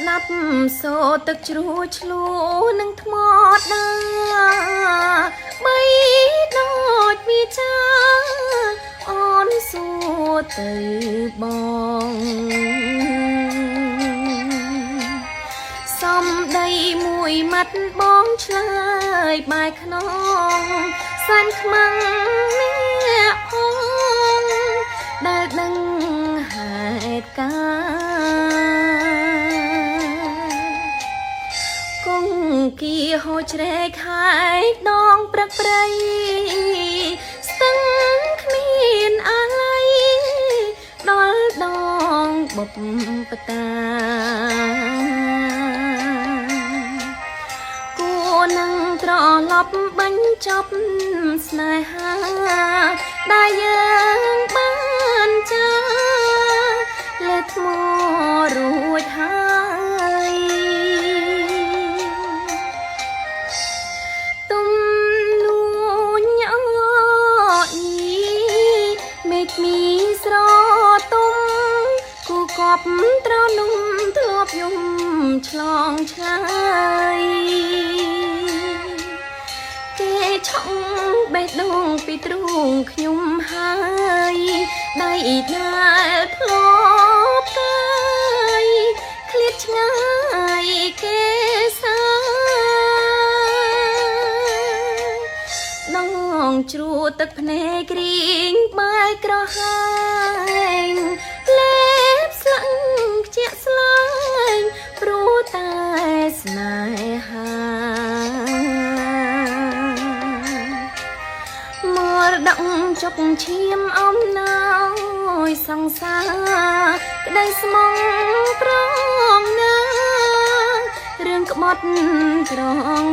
ស្ដាប់សូរទឹកជ្រោះឆ្លូនឹងថ្មដាបីដូចវាចាអូនសួរទៅបងសំដីមួយម៉ាត់បងឆ្លើយបែកខ្នងសានខ្មាំងអ្នកផងដែលដឹងហេតុការគង្គាហូរជ្រែកហើយដងព្រឹកព្រៃស្ទឹងគ្មានអាឡ័យដល់ដងបុព្វតាគួរនឹងត្រឡប់បញ្ចប់ស្នេហាដែលយើងបានចាលើថ្មរួចហើយទុំនួញអញមេឃមីស្រទុំគូកប់ត្រនំធ្លាប់យំឆ្លងឆ្លើយគេឆក់បេះដូងពីទ្រូងខ្ញុំហើយដៃដែលធ្លាប់កាយឃ្លាតឆ្ងាយគេសាដងជ្រួទឹកភ្នែករីងបែកក្រហាញលេបស្លឹងខ្ជាក់ស្លាញ់ព្រោះតែស្នេហាមរតកជប់ឈាមអំណោយសង្សារក្តីស្មងត្រង់ណារឿងក្បត់ត្រង់